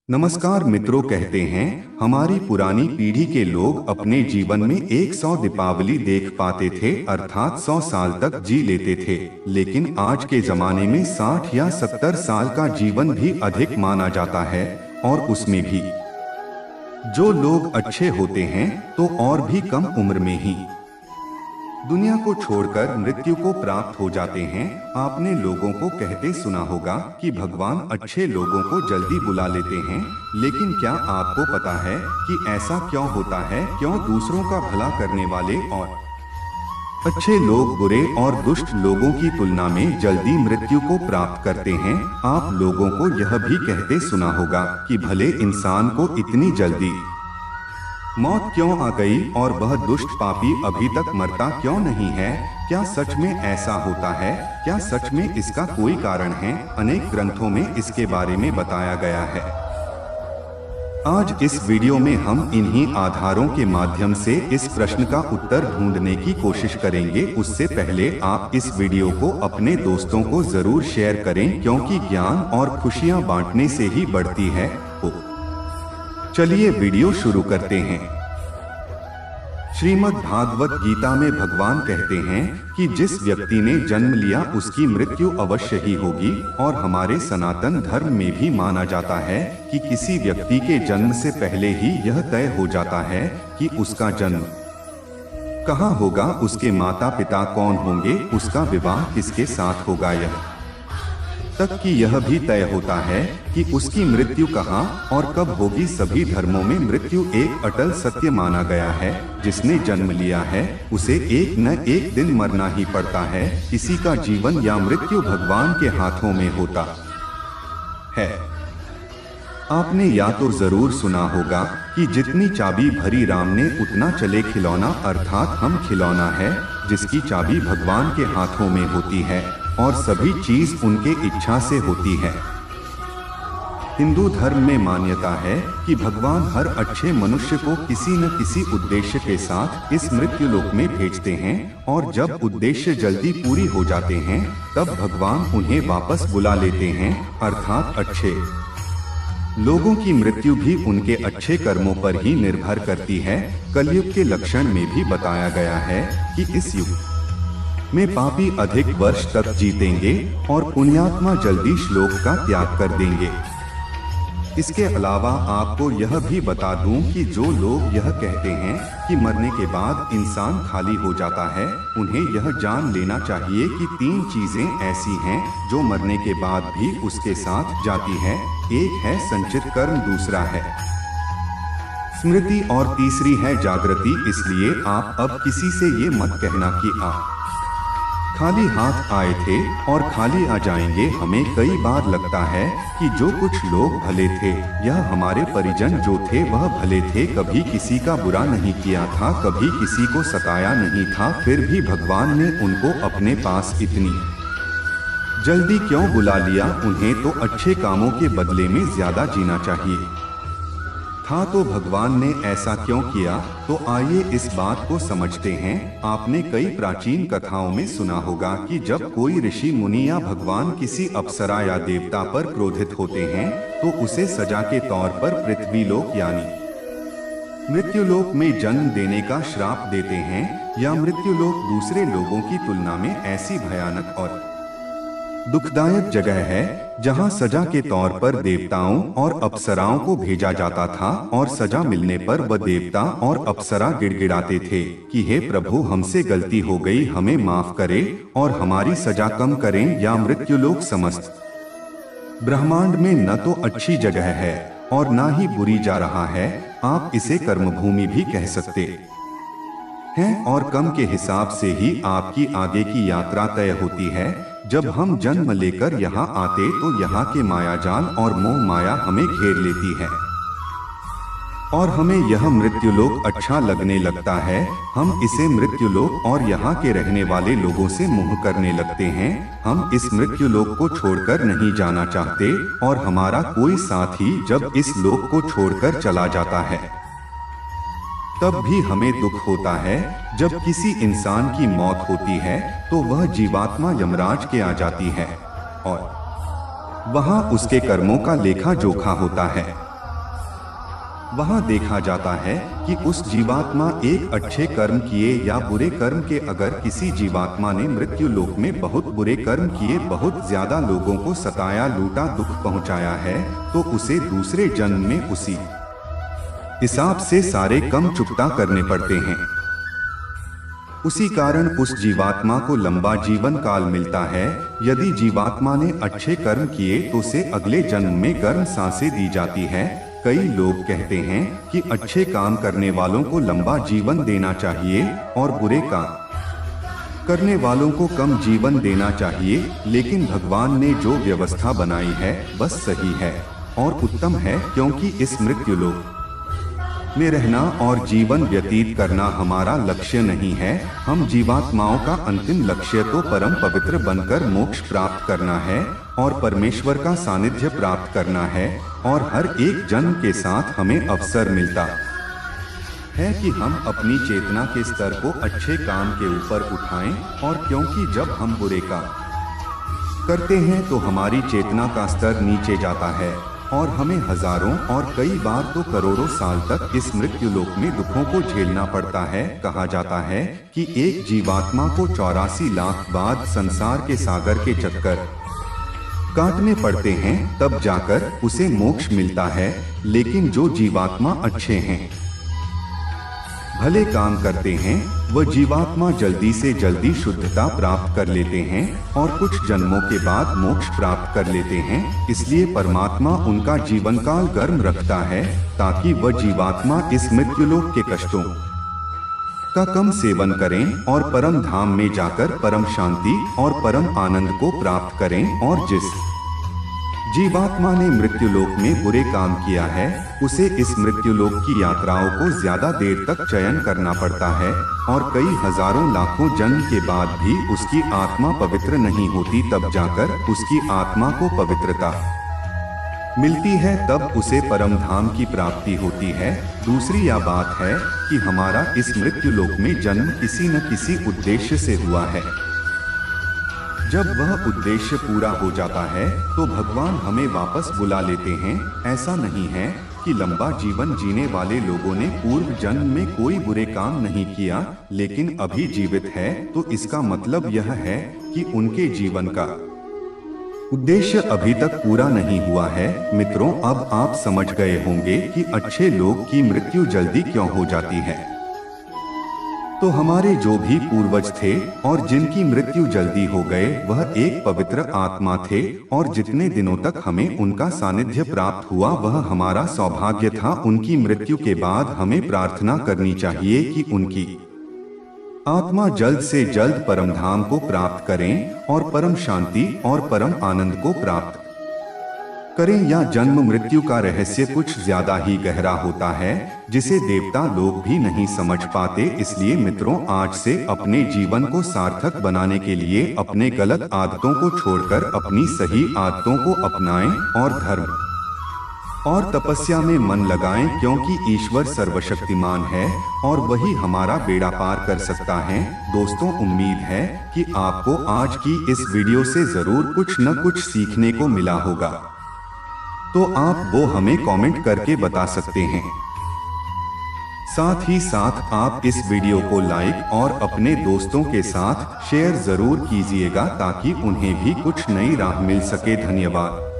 नमस्कार मित्रों। कहते हैं हमारी पुरानी पीढ़ी के लोग अपने जीवन में 100 दीपावली देख पाते थे, अर्थात 100 साल तक जी लेते थे। लेकिन आज के जमाने में 60 या 70 साल का जीवन भी अधिक माना जाता है, और उसमें भी जो लोग अच्छे होते हैं तो और भी कम उम्र में ही दुनिया को छोड़कर मृत्यु को प्राप्त हो जाते हैं। आपने लोगों को कहते सुना होगा कि भगवान अच्छे लोगों को जल्दी बुला लेते हैं, लेकिन क्या आपको पता है कि ऐसा क्यों होता है? क्यों दूसरों का भला करने वाले और अच्छे लोग बुरे और दुष्ट लोगों की तुलना में जल्दी मृत्यु को प्राप्त करते हैं? आप लोगों को यह भी कहते सुना होगा कि भले इंसान को इतनी जल्दी मौत क्यों आ गई और वह दुष्ट पापी अभी तक मरता क्यों नहीं है? क्या सच में ऐसा होता है? क्या सच में इसका कोई कारण है? अनेक ग्रंथों में इसके बारे में बताया गया है। आज इस वीडियो में हम इन्हीं आधारों के माध्यम से इस प्रश्न का उत्तर ढूंढने की कोशिश करेंगे। उससे पहले आप इस वीडियो को अपने दोस्तों को जरूर शेयर करें, क्योंकि ज्ञान और खुशियां बांटने से ही बढ़ती है। चलिए वीडियो शुरू करते हैं। श्रीमद् भागवत गीता में भगवान कहते हैं कि जिस व्यक्ति ने जन्म लिया उसकी मृत्यु अवश्य ही होगी, और हमारे सनातन धर्म में भी माना जाता है कि किसी व्यक्ति के जन्म से पहले ही यह तय हो जाता है कि उसका जन्म कहाँ होगा, उसके माता पिता कौन होंगे, उसका विवाह किसके साथ होगा, यह तक कि यह भी तय होता है कि उसकी मृत्यु कहाँ और कब होगी। सभी धर्मों में मृत्यु एक अटल सत्य माना गया है। जिसने जन्म लिया है उसे एक न एक दिन मरना ही पड़ता है। किसी का जीवन या मृत्यु भगवान के हाथों में होता है। आपने या तो जरूर सुना होगा कि जितनी चाबी भरी राम ने उतना चले खिलौना, अर्थात हम खिलौना है जिसकी चाबी भगवान के हाथों में होती है और सभी चीज उनके इच्छा से होती है। हिंदू धर्म में मान्यता है कि भगवान हर अच्छे मनुष्य को किसी न किसी उद्देश्य के साथ इस मृत्यु लोक में भेजते हैं, और जब उद्देश्य जल्दी पूरी हो जाते हैं तब भगवान उन्हें वापस बुला लेते हैं। अर्थात अच्छे लोगों की मृत्यु भी उनके अच्छे कर्मों पर ही निर्भर करती है। कलयुग के लक्षण में भी बताया गया है कि इस युग में पापी अधिक वर्ष तक जीतेंगे और पुण्यात्मा जल्दी श्लोक का त्याग कर देंगे। इसके अलावा आपको यह भी बता दूं कि जो लोग यह कहते हैं कि मरने के बाद इंसान खाली हो जाता है, उन्हें यह जान लेना चाहिए कि 3 चीजें ऐसी हैं जो मरने के बाद भी उसके साथ जाती है। एक है संचित कर्म, दूसरा है स्मृति और तीसरी है जागृति। इसलिए आप अब किसी से ये मत कहना कि आप खाली हाथ आए थे और खाली आ जाएंगे। हमें कई बार लगता है कि जो कुछ लोग भले थे, यह हमारे परिजन जो थे वह भले थे, कभी किसी का बुरा नहीं किया था, कभी किसी को सताया नहीं था, फिर भी भगवान ने उनको अपने पास इतनी जल्दी क्यों बुला लिया? उन्हें तो अच्छे कामों के बदले में ज्यादा जीना चाहिए था, तो भगवान ने ऐसा क्यों किया? तो आइए इस बात को समझते हैं। आपने कई प्राचीन कथाओं में सुना होगा कि जब कोई ऋषि मुनि या भगवान किसी अप्सरा या देवता पर क्रोधित होते हैं तो उसे सजा के तौर पर पृथ्वी लोक यानी मृत्युलोक में जन्म देने का श्राप देते हैं। या मृत्युलोक दूसरे लोगों की तुलना में ऐसी भयानक और दुखदायक जगह है जहां सजा के तौर पर देवताओं और अप्सराओं को भेजा जाता था, और सजा मिलने पर वह देवता और अप्सरा गिड़गिड़ाते थे कि हे प्रभु, हमसे गलती हो गई, हमें माफ करें और हमारी सजा कम करें। या मृत्युलोक समस्त ब्रह्मांड में न तो अच्छी जगह है और न ही बुरी जा रहा है। आप इसे कर्मभूमि भी कह सकते हैं, और कम के हिसाब से ही आपकी आगे की यात्रा तय होती है। जब हम जन्म लेकर यहाँ आते तो यहाँ के मायाजाल और मोह माया हमें घेर लेती है और हमें यह मृत्युलोक अच्छा लगने लगता है। हम इसे मृत्युलोक और यहाँ के रहने वाले लोगों से मोह करने लगते हैं। हम इस मृत्युलोक को छोड़कर नहीं जाना चाहते, और हमारा कोई साथी जब इस लोक को छोड़कर चला जाता है तब भी हमें दुख होता है। जब किसी इंसान की मौत होती है तो वह जीवात्मा यमराज के आ जाती है और वहां उसके कर्मों का लेखा जोखा होता है। वहाँ देखा जाता है कि उस जीवात्मा एक अच्छे कर्म किए या बुरे कर्म के, अगर किसी जीवात्मा ने मृत्यु लोक में बहुत बुरे कर्म किए, बहुत ज्यादा लोगों को सताया, लूटा, दुख पहुंचाया है, तो उसे दूसरे जन्म में उसी हिसाब से सारे कम चुकता करने पड़ते हैं। उसी कारण उस जीवात्मा को लंबा जीवन काल मिलता है। यदि जीवात्मा ने अच्छे कर्म किए तो उसे अगले जन्म में गर्म सांसें दी जाती है। कई लोग कहते हैं कि अच्छे काम करने वालों को लंबा जीवन देना चाहिए और बुरे काम करने वालों को कम जीवन देना चाहिए, लेकिन भगवान ने जो व्यवस्था बनाई है बस सही है और उत्तम है, क्योंकि इस मृत्यु लोक में रहना और जीवन व्यतीत करना हमारा लक्ष्य नहीं है। हम जीवात्माओं का अंतिम लक्ष्य तो परम पवित्र बनकर मोक्ष प्राप्त करना है और परमेश्वर का सानिध्य प्राप्त करना है। और हर एक जन्म के साथ हमें अवसर मिलता है कि हम अपनी चेतना के स्तर को अच्छे काम के ऊपर उठाएं, और क्योंकि जब हम बुरे काम करते हैं तो हमारी चेतना का स्तर नीचे जाता है और हमें हजारों और कई बार तो करोड़ों साल तक इस मृत्यु लोक में दुखों को झेलना पड़ता है। कहा जाता है कि एक जीवात्मा को 84 लाख बाद संसार के सागर के चक्कर काटने पड़ते हैं, तब जाकर उसे मोक्ष मिलता है। लेकिन जो जीवात्मा अच्छे हैं, भले काम करते हैं, वह जीवात्मा जल्दी से जल्दी शुद्धता प्राप्त कर लेते हैं और कुछ जन्मों के बाद मोक्ष प्राप्त कर लेते हैं। इसलिए परमात्मा उनका जीवन काल गर्म रखता है ताकि वह जीवात्मा इस मृत्युलोक के कष्टों का कम सेवन करें और परम धाम में जाकर परम शांति और परम आनंद को प्राप्त करें। और जिस जीवात्मा ने मृत्युलोक में बुरे काम किया है, उसे इस मृत्युलोक की यात्राओं को ज्यादा देर तक चयन करना पड़ता है और कई हजारों लाखों जन्म के बाद भी उसकी आत्मा पवित्र नहीं होती। तब जाकर उसकी आत्मा को पवित्रता मिलती है, तब उसे परम धाम की प्राप्ति होती है। दूसरी यह बात है कि हमारा इस मृत्युलोक में जन्म किसी न किसी उद्देश्य से हुआ है। जब वह उद्देश्य पूरा हो जाता है तो भगवान हमें वापस बुला लेते हैं। ऐसा नहीं है कि लंबा जीवन जीने वाले लोगों ने पूर्व जन्म में कोई बुरे काम नहीं किया लेकिन अभी जीवित है, तो इसका मतलब यह है कि उनके जीवन का उद्देश्य अभी तक पूरा नहीं हुआ है। मित्रों, अब आप समझ गए होंगे कि अच्छे लोग की मृत्यु जल्दी क्यों हो जाती है। तो हमारे जो भी पूर्वज थे और जिनकी मृत्यु जल्दी हो गए, वह एक पवित्र आत्मा थे और जितने दिनों तक हमें उनका सानिध्य प्राप्त हुआ वह हमारा सौभाग्य था। उनकी मृत्यु के बाद हमें प्रार्थना करनी चाहिए कि उनकी आत्मा जल्द से जल्द परम धाम को प्राप्त करें और परम शांति और परम आनंद को प्राप्त करें। या जन्म मृत्यु का रहस्य कुछ ज्यादा ही गहरा होता है जिसे देवता लोग भी नहीं समझ पाते। इसलिए मित्रों, आज से अपने जीवन को सार्थक बनाने के लिए अपने गलत आदतों को छोड़कर अपनी सही आदतों को अपनाएं और धर्म और तपस्या में मन लगाएं, क्योंकि ईश्वर सर्वशक्तिमान है और वही हमारा बेड़ा पार कर सकता है। दोस्तों, उम्मीद है कि आपको आज की इस वीडियो से जरूर कुछ न कुछ सीखने को मिला होगा, तो आप वो हमें कमेंट करके बता सकते हैं। साथ ही साथ आप इस वीडियो को लाइक और अपने दोस्तों के साथ शेयर जरूर कीजिएगा ताकि उन्हें भी कुछ नई राह मिल सके। धन्यवाद।